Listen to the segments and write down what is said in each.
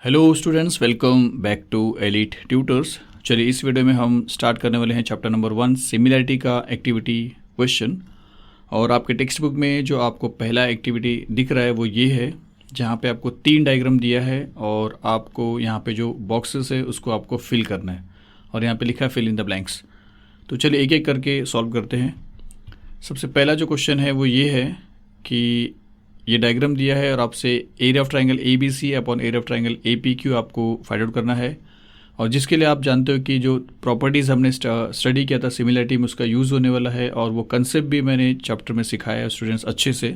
Hello students, welcome back to Elite Tutors. चलिए इस video में हम स्टार्ट करने वाले हैं चैप्टर नंबर 1 सिमिलैरिटी का एक्टिविटी क्वेश्चन। और आपके टेक्स्ट बुक में जो आपको पहला एक्टिविटी दिख रहा है वो ये है, जहाँ पे आपको 3 डायग्राम दिया है और आपको यहाँ पे जो बॉक्सेस है उसको आपको फिल करना है और यहाँ पे लिखा है फिल इन द ब्लैंक्स। तो चलिए एक एक करके सॉल्व करते हैं। सबसे पहला जो क्वेश्चन है वो ये है कि ये डायग्राम दिया है और आपसे area of triangle A B C upon area of triangle A P Q आपको फाइंड आउट करना है। और जिसके लिए आप जानते हो कि जो प्रॉपर्टीज़ हमने स्टडी किया था सिमिलरिटी में उसका यूज़ होने वाला है और वो कंसेप्ट भी मैंने चैप्टर में सिखाया है स्टूडेंट्स अच्छे से।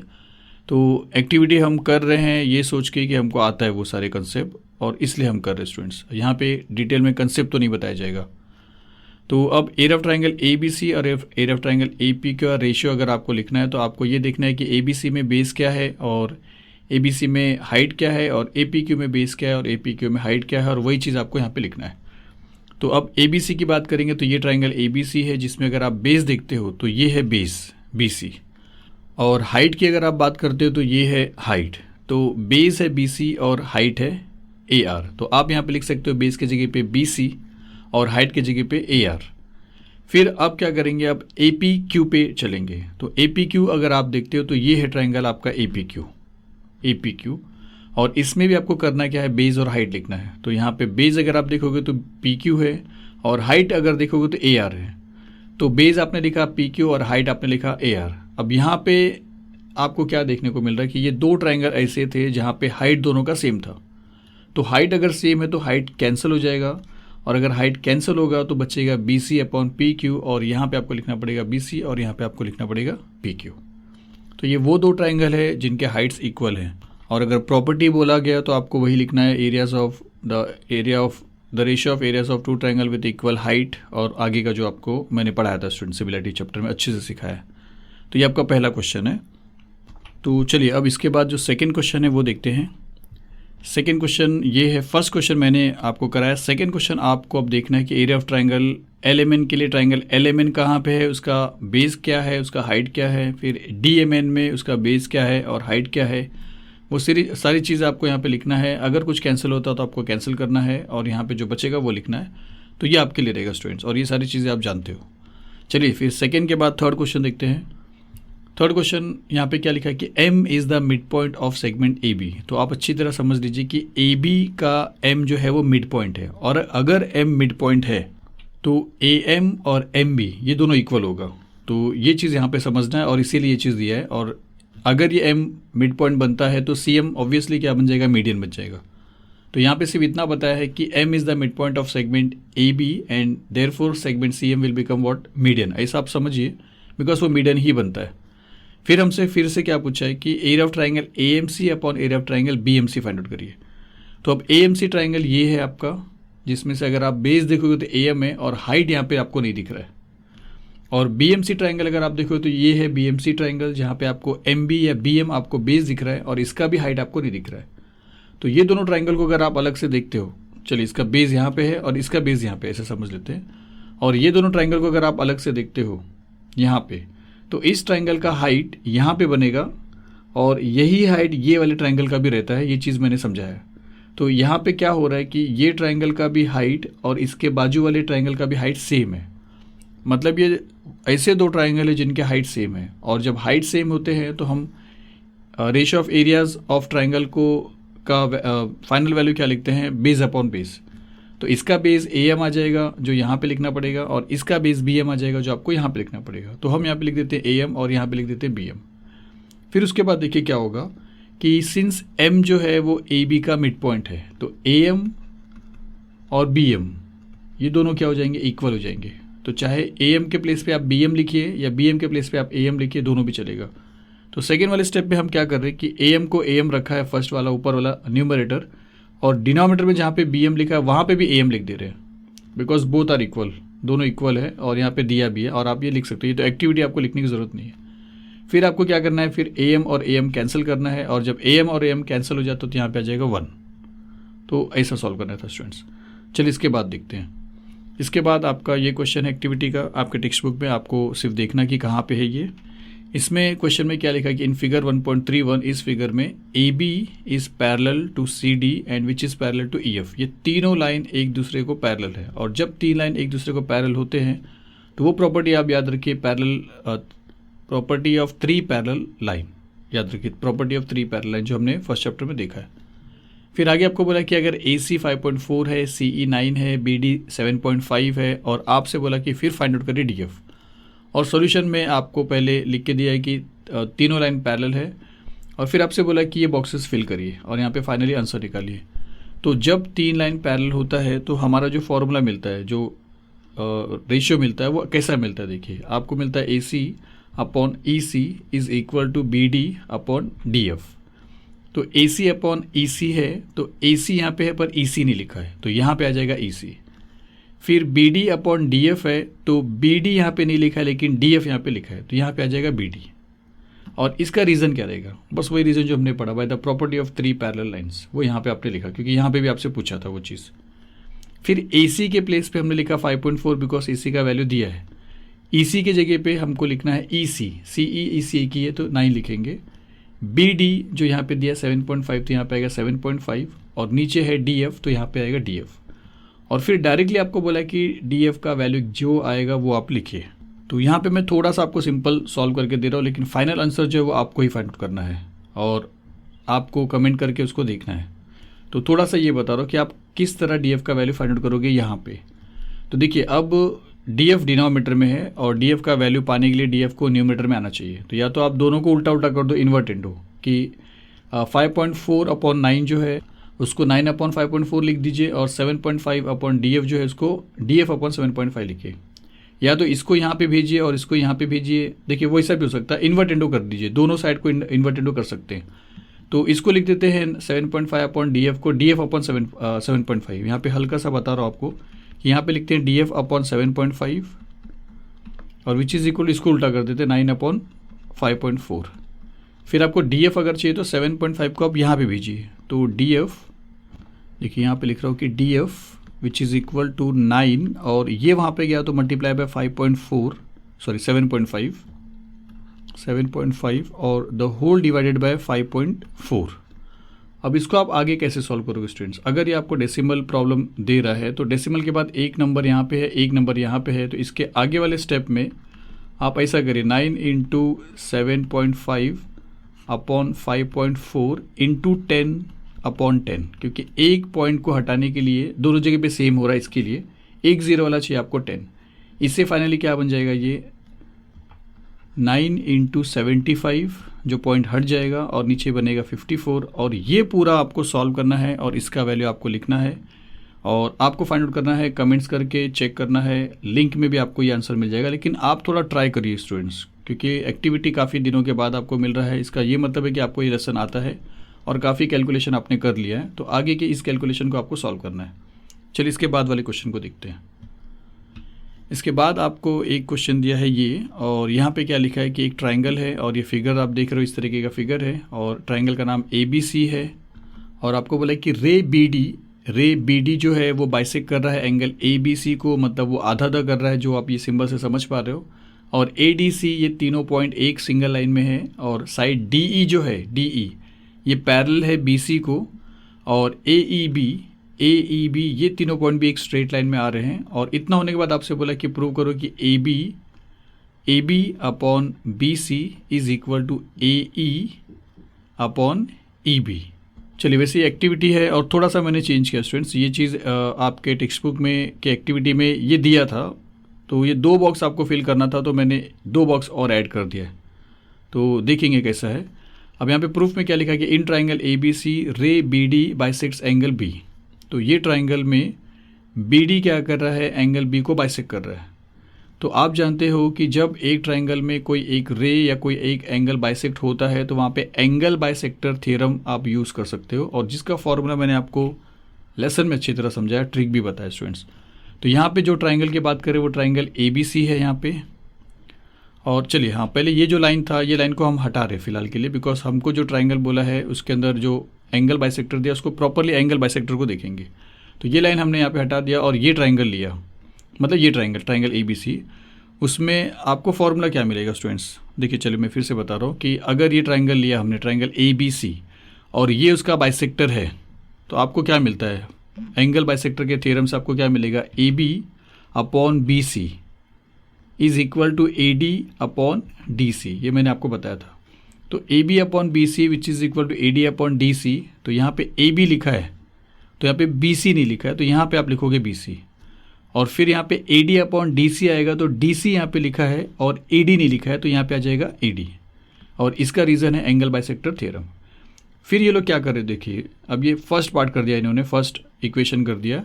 तो एक्टिविटी हम कर रहे हैं ये सोच के कि हमको आता है वो सारे कंसेप्ट और इसलिए हम कर रहे हैं स्टूडेंट्स। यहाँ पे डिटेल में कंसेप्ट तो नहीं बताया जाएगा। तो अब area of triangle A B C और area of triangle A P का रेशियो अगर आपको लिखना है तो आपको ये देखना है कि ए बी सी में बेस क्या है और ए बी सी में हाइट क्या है और ए पी क्यू में बेस क्या है और ए पी क्यू में हाइट क्या है और वही चीज़ आपको यहाँ पे लिखना है। तो अब ए बी सी की बात करेंगे तो ये ट्रायंगल ए बी सी है जिसमें अगर आप बेस देखते हो तो ये है बेस बी सी। और हाइट की अगर आप बात करते हो तो ये है हाइट। तो बेस है बी सी और हाइट है ए आर। तो आप यहाँ पे लिख सकते हो बेस की जगह पे बी सी और हाइट की जगह पे ए आर। फिर अब क्या करेंगे, अब ए पी क्यू पे चलेंगे। तो ए पी क्यू अगर आप देखते हो तो ये है ट्रायंगल आपका ए पी क्यू। और इसमें भी आपको करना क्या है, बेस और हाइट लिखना है। तो यहाँ पे बेस अगर आप देखोगे तो पी क्यू है और हाइट अगर देखोगे तो ए आर है। तो बेस आपने लिखा पी क्यू और हाइट आपने लिखा ए आर। अब यहाँ पे आपको क्या देखने को मिल रहा है कि ये 2 ट्रायंगल ऐसे थे जहाँ पे हाइट दोनों का सेम था। तो हाइट अगर सेम है तो हाइट कैंसिल हो जाएगा और अगर हाइट कैंसिल होगा तो बचेगा B C upon P Q और यहाँ पे आपको लिखना पड़ेगा बी सी और यहाँ पे आपको लिखना पड़ेगा पी क्यू। तो ये वो 2 ट्रायंगल है जिनके हाइट्स इक्वल हैं। और अगर प्रॉपर्टी बोला गया तो आपको वही लिखना है, areas of the ratio of areas of 2 triangle with equal height. और आगे का जो आपको मैंने पढ़ाया था स्टूडेंट सिमिलरिटी चैप्टर में अच्छे से सिखाया। तो ये आपका पहला क्वेश्चन है। तो चलिए अब इसके बाद जो सेकेंड क्वेश्चन है वो देखते हैं। सेकेंड क्वेश्चन ये है, फर्स्ट क्वेश्चन मैंने आपको कराया। सेकेंड क्वेश्चन आपको अब देखना है कि area of triangle L M N के लिए ट्रायंगल एल एम एन कहाँ पे है, उसका बेस क्या है, उसका हाइट क्या है। फिर डी एम एन में उसका बेस क्या है और हाइट क्या है। वो सारी चीज़ आपको यहाँ पे लिखना है। अगर कुछ कैंसिल होता है तो आपको कैंसिल करना है और यहाँ पे जो बचेगा वो लिखना है। तो ये आपके लिए रहेगा स्टूडेंट्स और ये सारी चीज़ें आप जानते हो। चलिए फिर सेकेंड के बाद थर्ड क्वेश्चन देखते हैं। थर्ड क्वेश्चन यहाँ पे क्या लिखा है कि M is the midpoint of segment A B. तो आप अच्छी तरह समझ लीजिए कि ए बी का M जो है वो मिड पॉइंट है और अगर M मिड पॉइंट है तो ए एम और एम बी ये दोनों इक्वल होगा। तो ये चीज़ यहाँ पे समझना है और इसीलिए ये चीज़ दिया है। और अगर ये M मिड पॉइंट बनता है तो सी एम ऑब्वियसली क्या बन जाएगा, मीडियन बन जाएगा। तो यहाँ पे सिर्फ इतना बताया है कि M is the midpoint of segment A B and therefore segment C M will become what, median. ऐसा आप समझिए बिकॉज वो मीडियन ही बनता है। फिर हमसे फिर से क्या पूछा है कि area of triangle A M C upon area of triangle B M C find out करिए। तो अब ए एम सी ट्रायंगल ये है आपका, जिसमें से अगर आप बेस देखोगे तो ए एम है और हाइट यहाँ पे आपको नहीं दिख रहा है। और बी एम सी ट्रायंगल अगर आप देखोगे तो ये है बी एम सी ट्रायंगल, जहाँ पे आपको एम बी या बी एम आपको बेस दिख रहा है और इसका भी हाइट आपको नहीं दिख रहा है। तो ये दोनों ट्रायंगल को अगर आप अलग से देखते हो, चलिए इसका बेस यहाँ पे है और इसका बेस यहाँ पे, ऐसे समझ लेते हैं। और ये दोनों ट्रायंगल को अगर आप अलग से देखते हो यहाँ पे, तो इस ट्रायंगल का हाइट यहाँ पे बनेगा और यही हाइट ये वाले ट्रायंगल का भी रहता है। ये चीज़ मैंने समझाया। तो यहाँ पे क्या हो रहा है कि ये ट्रायंगल का भी हाइट और इसके बाजू वाले ट्रायंगल का भी हाइट सेम है। मतलब ये ऐसे 2 ट्रायंगल है जिनके हाइट सेम है। और जब हाइट सेम होते हैं तो हम ratio of areas of triangle को का फाइनल वैल्यू क्या लिखते हैं, बेस अपॉन बेस। तो इसका बेस ए एम आ जाएगा जो यहाँ पे लिखना पड़ेगा और इसका बेस बी एम आ जाएगा जो आपको यहाँ पे लिखना पड़ेगा। तो हम यहाँ पे लिख देते हैं ए एम और यहाँ पे लिख देते हैं बी एम। फिर उसके बाद देखिए क्या होगा कि सिंस एम जो है वो ए बी का मिड पॉइंट है तो ए एम और बी एम ये दोनों क्या हो जाएंगे, इक्वल हो जाएंगे। तो चाहे ए एम के प्लेस पे आप बी एम लिखिए या बी एम के प्लेस पे आप ए एम लिखिए, दोनों भी चलेगा। तो सेकेंड वाले स्टेप में हम क्या कर रहे हैं कि ए एम को ए एम रखा है फर्स्ट वाला ऊपर वाला न्यूमरेटर, और डिनोमिनेटर में जहाँ पे बी एम लिखा है वहाँ पे भी ए एम लिख दे रहे हैं बिकॉज बोथ आर इक्वल, दोनों इक्वल है और यहाँ पे दिया भी है और आप ये लिख सकते हो। ये तो एक्टिविटी आपको लिखने की ज़रूरत नहीं है। फिर आपको क्या करना है, फिर ए एम और ए एम कैंसिल करना है और जब ए एम और ए एम कैंसिल हो जाता तो यहाँ पे आ जाएगा 1। तो ऐसा सॉल्व करना था स्टूडेंट्स। चलिए इसके बाद देखते हैं। इसके बाद आपका ये क्वेश्चन है एक्टिविटी का, आपके टेक्स्ट बुक में आपको सिर्फ देखना कि कहाँ पे है ये। इसमें क्वेश्चन में क्या लिखा है कि इन फिगर 1.31 इस फिगर में A B is parallel to C D and which is parallel to E F. ये तीनों लाइन एक दूसरे को पैरेलल है, और जब तीन लाइन एक दूसरे को पैरेलल होते हैं तो वो प्रॉपर्टी आप याद रखिए, parallel property of three parallel line, याद रखिए property of three parallel line जो हमने फर्स्ट चैप्टर में देखा है। फिर आगे आपको बोला कि अगर ए सी 5.4 है, सी ई 9 है, बी डी 7.5 है, और आपसे बोला कि फिर फाइंड आउट करिए डी एफ। और सॉल्यूशन में आपको पहले लिख के दिया है कि तीनों लाइन पैरेलल है, और फिर आपसे बोला कि ये बॉक्सेस फिल करिए और यहाँ पे फाइनली आंसर निकालिए। तो जब तीन लाइन पैरेलल होता है तो हमारा जो फॉर्मूला मिलता है, जो रेशियो मिलता है, वो कैसा मिलता है देखिए। आपको मिलता है A C upon E C is equal to B D upon D F. तो ए सी अपॉन ई सी है, तो ए सी यहाँ पे है पर ई सी नहीं लिखा है, तो यहाँ पे आ जाएगा ई सी। फिर B D upon D F है, तो बी डी यहाँ पे नहीं लिखा है लेकिन डी एफ यहाँ पे लिखा है, तो यहाँ पे आ जाएगा बी डी। और इसका रीज़न क्या रहेगा, बस वही रीज़न जो हमने पढ़ा, by the property of three parallel lines, वो यहाँ पे आपने लिखा, क्योंकि यहाँ पे भी आपसे पूछा था वो चीज़। फिर ए सी के प्लेस पे हमने लिखा 5.4 बिकॉज ए सी का वैल्यू दिया है। ई सी के जगह पे हमको लिखना है ई सी, सी ई सी एक ही है तो 9 लिखेंगे। बी डी जो यहाँ पे दिया 7.5, तो यहाँ पे आएगा 7.5, और नीचे है डी एफ, तो यहाँ पे आएगा डी एफ। और फिर डायरेक्टली आपको बोला कि डी एफ का वैल्यू जो आएगा वो आप लिखिए। तो यहाँ पे मैं थोड़ा सा आपको सिंपल सॉल्व करके दे रहा हूँ, लेकिन फाइनल आंसर जो है वो आपको ही फाइंड आउट करना है और आपको कमेंट करके उसको देखना है। तो थोड़ा सा ये बता रहा हूँ कि आप किस तरह डी एफ का वैल्यू फाइंड आउट करोगे यहाँ पे। तो देखिए, अब डी एफ डिनोमीटर में है और डी एफ का वैल्यू पाने के लिए डी एफ को न्यूमीटर में आना चाहिए। तो या तो आप दोनों को उल्टा उल्टा कर दो, इन्वर्ट इंटू, कि 5.4 अपॉन 9 जो है उसको 9 अपॉन 5.4 लिख दीजिए, और 7.5 अपॉन डी एफ जो है उसको डी एफ अपॉन 7.5 लिखिए। या तो इसको यहाँ पे भेजिए और इसको यहाँ पे भेजिए। देखिए वैसा भी हो सकता है, इन्वर्ट इंटू कर दीजिए, दोनों साइड को इन्वर्ट इंटू कर सकते हैं। तो इसको लिख देते हैं 7.5 अपॉन डी एफ को डी एफ अपॉन 7.5। यहाँ पे हल्का सा बता रहा हूँ आपको कि यहाँ पे लिखते हैं डी एफ अपॉन 7.5, और विच इज़ इक्वल, इसको उल्टा कर देते हैं 9 अपॉन 5.4। फिर आपको डी एफ अगर चाहिए तो 7.5 को आप यहाँ पे भेजिए। तो डी एफ देखिए यहाँ पे लिख रहा हूँ कि D F which is equal to 9, और ये वहाँ पे गया तो मल्टीप्लाई बाय 7.5 और द होल डिवाइडेड बाय 5.4। अब इसको आप आगे कैसे सॉल्व करोगे स्टूडेंट्स। अगर ये आपको डेसिमल प्रॉब्लम दे रहा है तो डेसिमल के बाद एक नंबर यहाँ पे है, एक नंबर यहाँ पे है, तो इसके आगे वाले स्टेप में आप ऐसा करिए 9 इंटू 7.5 अपॉन 5.4 इंटू 10 अपॉन 10, क्योंकि एक पॉइंट को हटाने के लिए दोनों जगह पे सेम हो रहा है, इसके लिए एक जीरो वाला चाहिए आपको 10। इससे फाइनली क्या बन जाएगा, ये 9 इंटू 75 जो पॉइंट हट जाएगा और नीचे बनेगा 54, और ये पूरा आपको सॉल्व करना है और इसका वैल्यू आपको लिखना है और आपको फाइंड आउट करना है, कमेंट्स करके चेक करना है। लिंक में भी आपको ये आंसर मिल जाएगा, लेकिन आप थोड़ा ट्राई करिए स्टूडेंट्स, क्योंकि एक्टिविटी काफ़ी दिनों के बाद आपको मिल रहा है। इसका ये मतलब है कि आपको ये लेसन आता है और काफ़ी कैलकुलेशन आपने कर लिया है, तो आगे के इस कैलकुलेशन को आपको सॉल्व करना है। चलिए इसके बाद वाले क्वेश्चन को देखते हैं। इसके बाद आपको एक क्वेश्चन दिया है ये, और यहाँ पे क्या लिखा है कि एक ट्रायंगल है और ये फिगर आप देख रहे हो इस तरीके का फिगर है, और ट्रायंगल का नाम ABC है, और आपको बोला है कि रे बी डी जो है वो बाइसेक्ट कर रहा है एंगल ABC को, मतलब वो आधा आधा कर रहा है, जो आप ये सिंबल से समझ पा रहे हो। और ADC ये तीनों पॉइंट एक सिंगल लाइन में है, और साइड DE जो है DE ये पैरेलल है BC को, और AEB ये तीनों पॉइंट भी एक स्ट्रेट लाइन में आ रहे हैं। और इतना होने के बाद आपसे बोला कि प्रूव करो कि AB upon BC is equal to AE upon EB। चलिए, वैसे ये एक्टिविटी है और थोड़ा सा मैंने चेंज किया स्टूडेंट्स। ये चीज़ आपके टेक्स्ट बुक में के एक्टिविटी में ये दिया था, तो ये 2 बॉक्स आपको फिल करना था, तो मैंने 2 बॉक्स और ऐड कर दिया है, तो देखेंगे कैसा है। अब यहाँ पे प्रूफ में क्या लिखा है कि इन ट्राइंगल ABC रे BD बाइसेक्ट्स एंगल B। तो ये ट्राइंगल में BD क्या कर रहा है, एंगल B को बाइसेक्ट कर रहा है। तो आप जानते हो कि जब एक ट्राइंगल में कोई एक रे या कोई एक एंगल बाइसेक्ट होता है तो वहाँ पे एंगल बाइसेक्टर थ्योरम आप यूज़ कर सकते हो, और जिसका फॉर्मूला मैंने आपको लेसन में अच्छी तरह समझाया, ट्रिक भी बताया स्टूडेंट्स। तो यहाँ पे जो ट्राइंगल की बात करें वो ट्राइंगल ABC है यहाँ पे। और चलिए हाँ, पहले ये जो लाइन था ये लाइन को हम हटा रहे फिलहाल के लिए, बिकॉज हमको जो ट्राइंगल बोला है उसके अंदर जो एंगल बाइसेक्टर दिया उसको प्रॉपरली एंगल बाइसेक्टर को देखेंगे। तो ये लाइन हमने यहाँ पे हटा दिया और ये ट्राइंगल लिया, मतलब ये ट्राइंगल ABC। उसमें आपको फॉर्मूला क्या मिलेगा स्टूडेंट्स, देखिए चलिए मैं फिर से बता रहा हूँ कि अगर ये ट्राइंगल लिया हमने, ट्राइंगल ABC, और ये उसका बाइसेक्टर है, तो आपको क्या मिलता है? एंगल बाइसेक्टर के थ्योरम से आपको क्या मिलेगा? AB upon BC is equal to AD upon DC। ये मैंने आपको बताया था। तो AB upon BC which is equal to AD upon DC, तो यहाँ पे AB लिखा है तो यहाँ पे BC नहीं लिखा है, तो यहाँ पे आप लिखोगे BC। और फिर यहाँ पे AD अपॉन DC आएगा तो DC यहाँ पे लिखा है और AD नहीं लिखा है, तो यहाँ पे आ जाएगा AD। और इसका रीज़न है एंगल बाइसेक्टर थ्योरम। फिर ये लोग क्या कर रहे हैं, देखिए अब ये फर्स्ट पार्ट कर दिया इन्होंने, फर्स्ट इक्वेशन कर दिया।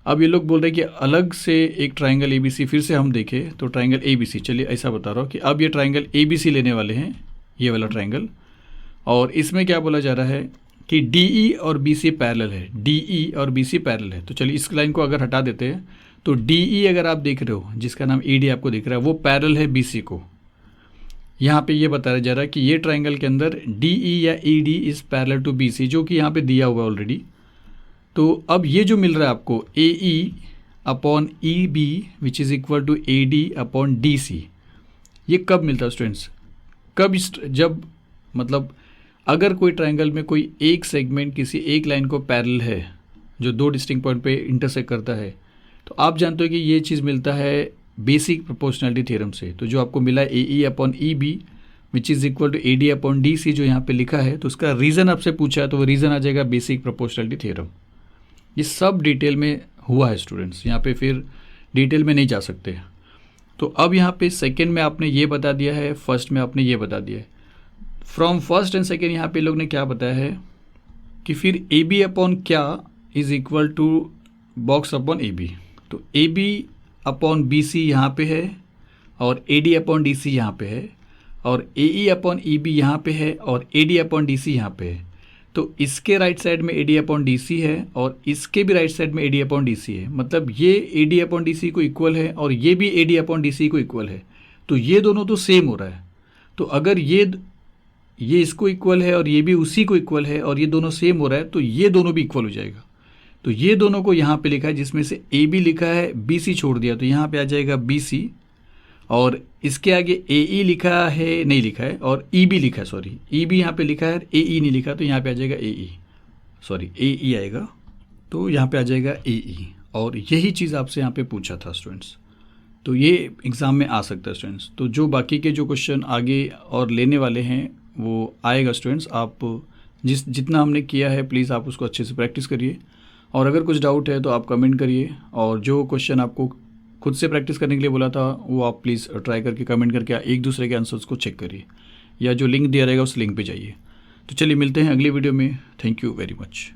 अब ये लोग बोल रहे हैं कि अलग से एक ट्राइंगल ABC फिर से हम देखें, तो ट्राइंगल ABC, चलिए ऐसा बता रहा हूँ कि अब ये ट्राइंगल ABC लेने वाले हैं, ये वाला ट्राइंगल, और इसमें क्या बोला जा रहा है कि DE और BC पैरेलल है, DE और BC पैरेलल है। तो चलिए इस लाइन को अगर हटा देते हैं तो DE अगर आप देख रहे हो, जिसका नाम AD आपको दिख रहा है, वो पैरेलल है BC को। यहाँ पे ये बताया जा रहा है कि ये ट्राइंगल के अंदर DE या AD is parallel to BC, जो कि यहाँ पे दिया हुआ है ऑलरेडी। तो अब ये जो मिल रहा है आपको AE upon EB which is equal to AD upon DC, ये कब मिलता है स्टूडेंट्स? कब? जब मतलब अगर कोई ट्राइंगल में कोई एक सेगमेंट किसी एक लाइन को पैरेलल है जो दो डिस्टिंक्ट पॉइंट पे इंटरसेक्ट करता है, तो आप जानते हो कि ये चीज़ मिलता है बेसिक प्रोपोर्शनैलिटी थ्योरम से। तो जो आपको मिला है AE upon EB which is equal to AD upon DC, जो यहाँ पे लिखा है, तो उसका रीज़न आपसे पूछा है तो वो रीज़न आ जाएगा बेसिक प्रोपोर्शनैलिटी थ्योरम। ये सब डिटेल में हुआ है स्टूडेंट्स, यहाँ पे फिर डिटेल में नहीं जा सकते। तो अब यहाँ पे सेकेंड में आपने ये बता दिया है, फर्स्ट में आपने ये बता दिया है। फ्रॉम फर्स्ट एंड सेकेंड यहाँ पे लोग ने क्या बताया है कि फिर AB अपॉन क्या is equal to box upon AB। तो AB अपॉन BC यहाँ पे है और AD अपॉन DC यहाँ पे है, और AE अपॉन EB यहाँ पे है और AD अपॉन DC यहाँ पे है। तो इसके राइट साइड में AD अपॉन DC है और इसके भी राइट साइड में AD अपॉन DC है, मतलब ये AD अपॉन DC को इक्वल है और ये भी AD अपॉन DC को इक्वल है। तो ये दोनों तो सेम हो रहा है। तो अगर ये इसको इक्वल है और ये भी उसी को इक्वल है और ये दोनों सेम हो रहा है, तो ये दोनों भी इक्वल हो जाएगा। तो ये दोनों को यहाँ पे लिखा है, जिसमें से AB लिखा है, BC छोड़ दिया, तो यहाँ पे आ जाएगा BC, और इसके आगे AE लिखा है, नहीं लिखा है, और EB लिखा है, सॉरी EB यहाँ पे लिखा है, AE नहीं लिखा, तो यहाँ पे आ जाएगा AE, सॉरी AE आएगा, तो यहाँ पे आ जाएगा AE। और यही चीज़ आपसे यहाँ पे पूछा था स्टूडेंट्स, तो ये एग्ज़ाम में आ सकता है स्टूडेंट्स। तो जो बाकी के जो क्वेश्चन आगे और लेने वाले हैं वो आएगा स्टूडेंट्स। आप जितना हमने किया है प्लीज़ आप उसको अच्छे से प्रैक्टिस करिए, और अगर कुछ डाउट है तो आप कमेंट करिए, और जो क्वेश्चन आपको खुद से प्रैक्टिस करने के लिए बोला था वो आप प्लीज़ ट्राई करके कमेंट करके एक दूसरे के आंसर्स को चेक करिए, या जो लिंक दिया रहेगा उस लिंक पे जाइए। तो चलिए मिलते हैं अगली वीडियो में। Thank you very much.